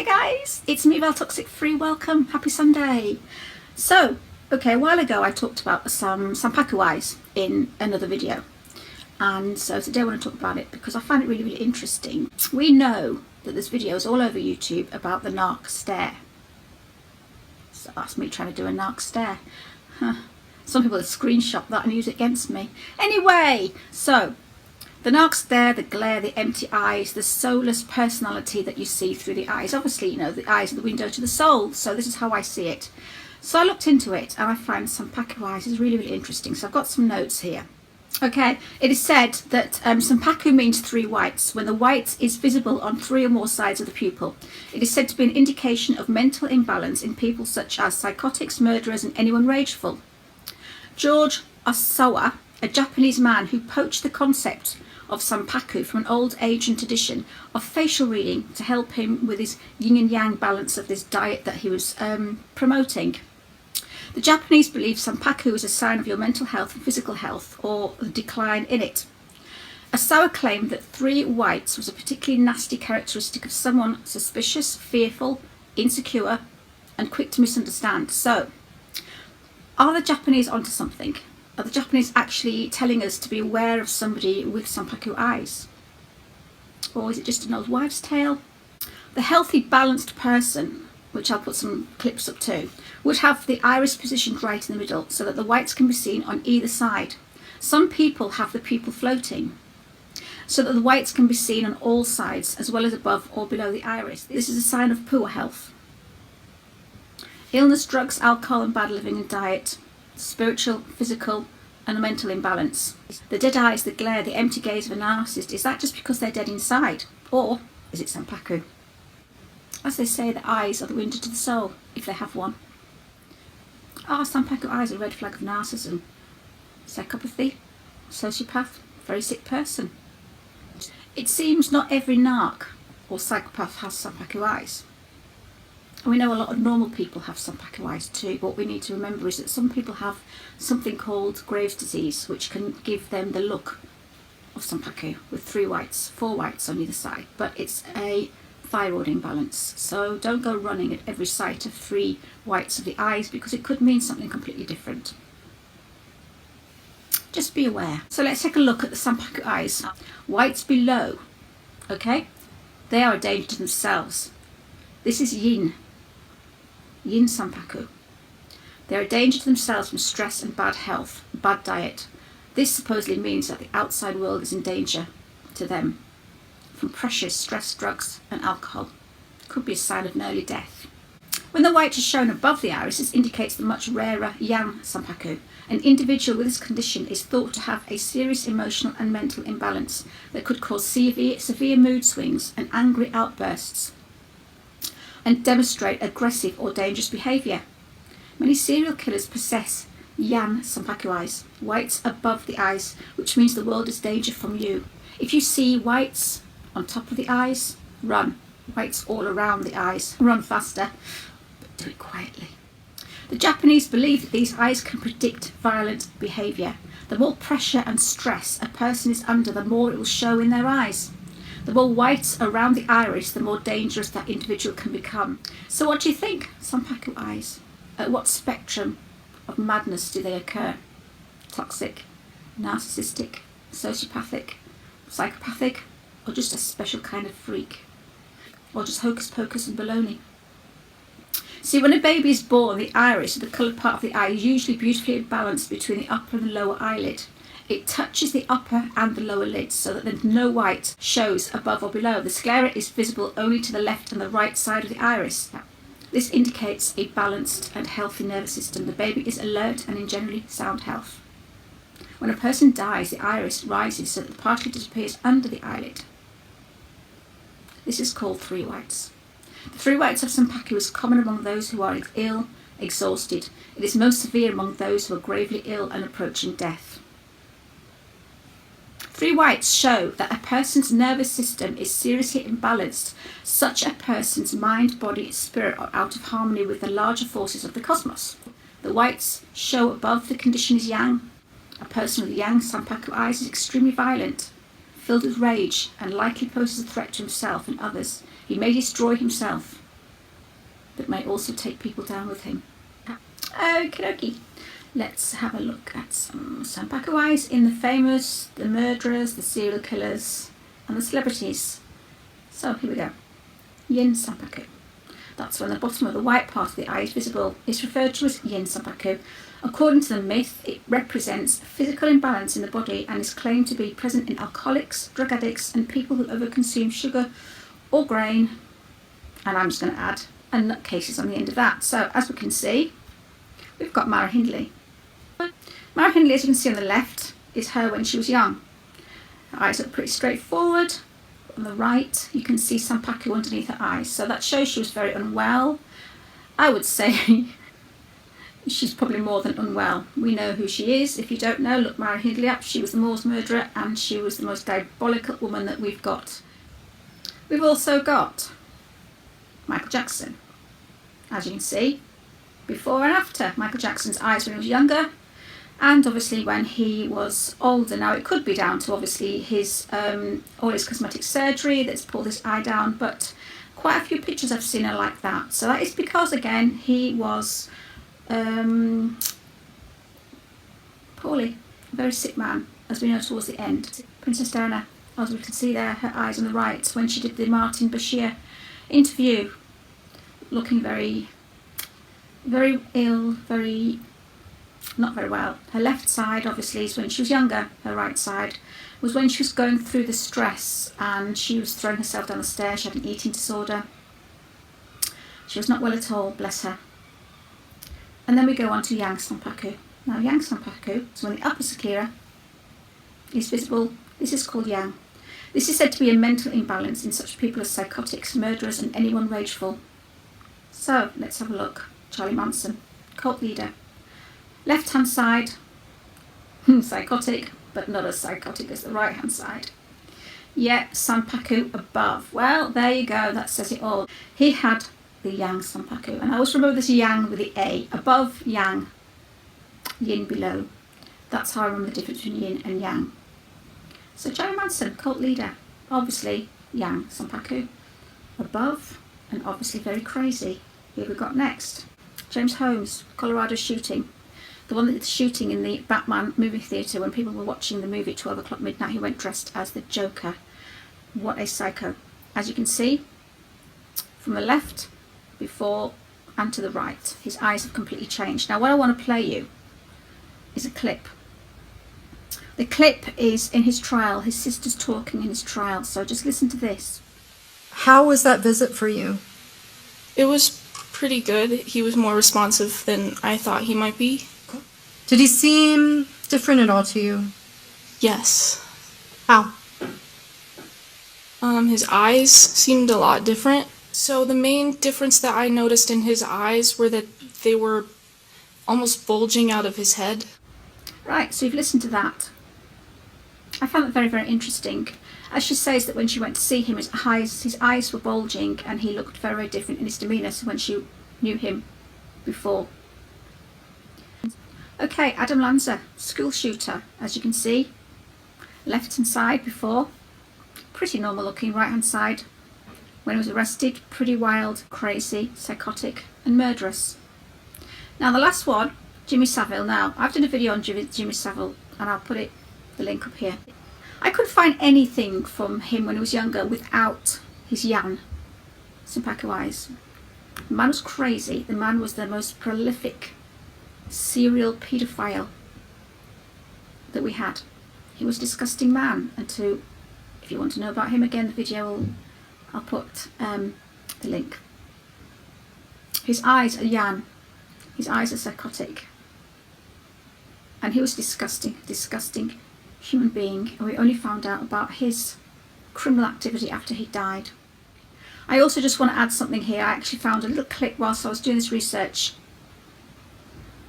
Hi guys, it's me, Toxic Free. Welcome, happy Sunday. So, okay, a while ago I talked about some Sanpaku eyes in another video, and so today I want to talk about it because I find it really, really interesting. We know that there's videos all over YouTube about the narc stare. So that's me trying to do a narc stare. Some people have screenshot that and use it against me. Anyway, so the narc stare, the glare, the empty eyes, the soulless personality that you see through the eyes. Obviously, you know, the eyes are the window to the soul, so this is how I see it. So I looked into it and I find Sanpaku eyes is really, really interesting. So I've got some notes here. Okay, it is said that Sanpaku means three whites, when the white is visible on three or more sides of the pupil. It is said to be an indication of mental imbalance in people such as psychotics, murderers, and anyone rageful. George Osawa, a Japanese man who poached the concept of Sanpaku from an old Asian tradition of facial reading to help him with his yin and yang balance of this diet that he was promoting. The Japanese believe Sanpaku is a sign of your mental health and physical health, or the decline in it. Osawa claimed that three whites was a particularly nasty characteristic of someone suspicious, fearful, insecure, and quick to misunderstand. So, are the Japanese onto something? Are the Japanese actually telling us to be aware of somebody with Sanpaku eyes? Or is it just an old wives' tale? The healthy, balanced person, which I'll put some clips up to, would have the iris positioned right in the middle so that the whites can be seen on either side. Some people have the pupil floating so that the whites can be seen on all sides as well as above or below the iris. This is a sign of poor health. Illness, drugs, alcohol and bad living and diet, spiritual, physical and mental imbalance. The dead eyes, the glare, the empty gaze of a narcissist, is that just because they're dead inside? Or is it Sanpaku? As they say, the eyes are the window to the soul, if they have one. Are Sanpaku eyes a red flag of narcissism, psychopathy, sociopath, very sick person? It seems not every narc or psychopath has Sanpaku eyes. We know a lot of normal people have Sanpaku eyes too, but what we need to remember is that some people have something called Graves' disease, which can give them the look of Sanpaku with three whites, four whites on either side, but it's a thyroid imbalance. So don't go running at every sight of three whites of the eyes because it could mean something completely different. Just be aware. So let's take a look at the Sanpaku eyes. Whites below, okay? They are a danger to themselves. This is yin Sanpaku. They are a danger to themselves from stress and bad health, bad diet. This supposedly means that the outside world is in danger to them from pressures, stress, drugs and alcohol. Could be a sign of an early death. When the white is shown above the iris, this indicates the much rarer yang Sanpaku. An individual with this condition is thought to have a serious emotional and mental imbalance that could cause severe mood swings and angry outbursts and demonstrate aggressive or dangerous behaviour. Many serial killers possess yang Sanpaku eyes, whites above the eyes, which means the world is danger from you. If you see whites on top of the eyes, run. Whites all around the eyes, run faster, but do it quietly. The Japanese believe that these eyes can predict violent behaviour. The more pressure and stress a person is under, the more it will show in their eyes. The more whites around the iris, the more dangerous that individual can become. So what do you think? Sanpaku eyes. At what spectrum of madness do they occur? Toxic, narcissistic, sociopathic, psychopathic, or just a special kind of freak? Or just hocus pocus and baloney? See, when a baby is born, the iris, the coloured part of the eye, is usually beautifully balanced between the upper and the lower eyelid. It touches the upper and the lower lids so that no white shows above or below. The sclera is visible only to the left and the right side of the iris. This indicates a balanced and healthy nervous system. The baby is alert and in generally sound health. When a person dies, the iris rises so that the particle disappears under the eyelid. This is called three whites. The three whites of Sanpaku is common among those who are ill, exhausted. It is most severe among those who are gravely ill and approaching death. Three whites show that a person's nervous system is seriously imbalanced. Such a person's mind, body, spirit are out of harmony with the larger forces of the cosmos. The whites show above the condition is yang. A person with yang Sanpaku eyes is extremely violent, filled with rage, and likely poses a threat to himself and others. He may destroy himself but may also take people down with him. Okie dokie. Let's have a look at some Sanpaku eyes in the famous, the murderers, the serial killers, and the celebrities. So here we go. Yin Sanpaku. That's when the bottom of the white part of the eye is visible. It's referred to as Yin Sanpaku. According to the myth, it represents physical imbalance in the body and is claimed to be present in alcoholics, drug addicts, and people who overconsume sugar or grain. And I'm just going to add a nutcases on the end of that. So as we can see, we've got Mara Hindley. Mara Hindley, as you can see on the left, is her when she was young. Her eyes look pretty straightforward. On the right, you can see Sanpaku underneath her eyes. So that shows she was very unwell. I would say she's probably more than unwell. We know who she is. If you don't know, look Mara Hindley up. She was the Moors murderer and she was the most diabolical woman that we've got. We've also got Michael Jackson. As you can see, before and after Michael Jackson's eyes when he was younger, and obviously when he was older. Now it could be down to obviously his all his cosmetic surgery that's pulled his eye down, but quite a few pictures I've seen are like that. So that is because again he was poorly, a very sick man, as we know towards the end. Princess Diana, as we can see there, her eyes on the right, when she did the Martin Bashir interview, looking very, very ill, very not very well. Her left side obviously is when she was younger. Her right side was when she was going through the stress and she was throwing herself down the stairs. She had an eating disorder. She was not well at all, bless her. And then we go on to Yang Sanpaku. Now Yang Sanpaku is when the upper sclera is visible. This is called Yang. This is said to be a mental imbalance in such people as psychotics, murderers and anyone rageful. So let's have a look. Charlie Manson, cult leader. Left hand side, psychotic, but not as psychotic as the right hand side. Yet Sanpaku above. Well, there you go, that says it all. He had the Yang Sanpaku, and I always remember this Yang with the A. Above Yang, Yin below. That's how I remember the difference between Yin and Yang. So Charlie Manson, cult leader, obviously Yang Sanpaku. Above, and obviously very crazy. Here we got next. James Holmes, Colorado shooting. The one that did the shooting in the Batman movie theatre when people were watching the movie at 12 o'clock midnight, he went dressed as the Joker. What a psycho. As you can see, from the left, before, and to the right, his eyes have completely changed. Now what I want to play you is a clip. The clip is in his trial, his sister's talking in his trial, so just listen to this. How was that visit for you? It was pretty good. He was more responsive than I thought he might be. Did he seem different at all to you? Yes. How? His eyes seemed a lot different. So the main difference that I noticed in his eyes were that they were almost bulging out of his head. Right, so you've listened to that. I found that very, very interesting. As she says that when she went to see him, his eyes were bulging and he looked very, very different in his demeanour to when she knew him before. Okay, Adam Lanza, school shooter, as you can see. Left hand side before, pretty normal looking. Right hand side, when he was arrested, pretty wild, crazy, psychotic and murderous. Now the last one, Jimmy Savile. Now, I've done a video on Jimmy Savile and I'll put the link up here. I couldn't find anything from him when he was younger without his Yan Sanpaku eyes. The man was crazy. The man was the most prolific serial paedophile that we had. He was a disgusting man, and if you want to know about him again, the video I'll put the link. His eyes are Yan. His eyes are psychotic. And he was disgusting human being, and we only found out about his criminal activity after he died. I also just want to add something here. I actually found a little clip whilst I was doing this research,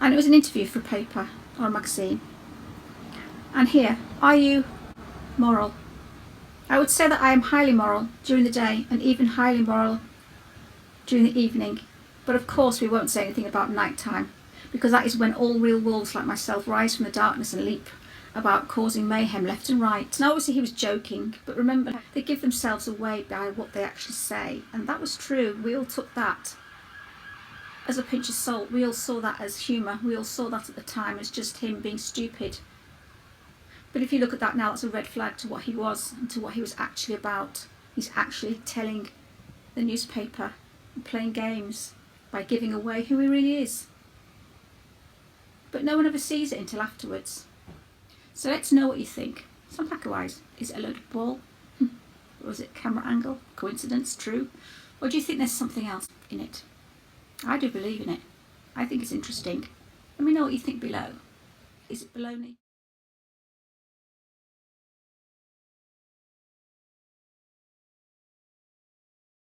and it was an interview for a paper or a magazine. And here, are you moral? I would say that I am highly moral during the day and even highly moral during the evening, but of course we won't say anything about night time, because that is when all real wolves like myself rise from the darkness and leap about causing mayhem left and right. Now obviously he was joking, but remember, they give themselves away by what they actually say, and that was true. We all took that as a pinch of salt, we all saw that as humour. We all saw that at the time as just him being stupid. But if you look at that now, that's a red flag to what he was and to what he was actually about. He's actually telling the newspaper and playing games by giving away who he really is. But no one ever sees it until afterwards. So let's know what you think. Sanpaku eyes, is it a load of ball? Or was it camera angle? Coincidence? True? Or do you think there's something else in it? I do believe in it. I think it's interesting. Let me know what you think below. Is it baloney?